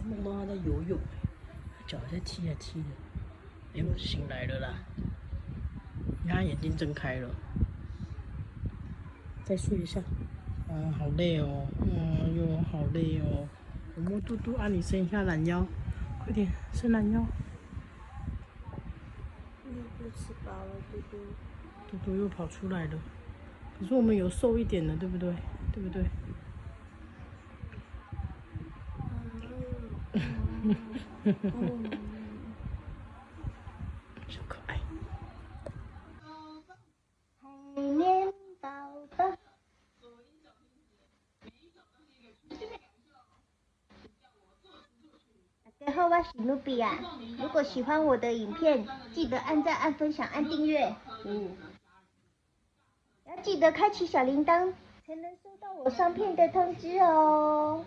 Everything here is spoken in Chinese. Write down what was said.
梦到他在游泳，脚在踢来踢的。哎呦，醒来了啦！你看他眼睛睁开了，再睡一下。啊，好累哦，哎呦，好累哦。我摸嘟嘟啊，你伸一下懒腰，快点伸懒腰。嘟嘟吃饱了，嘟嘟。嘟嘟又跑出来了，可是我们有瘦一点了，对不对？对不对？小可爱。海绵宝宝。大家好，我是努比亚。如果喜欢我的影片，记得按赞、按分享、按订阅。要记得开启小铃铛，才能收到我上片的通知哦。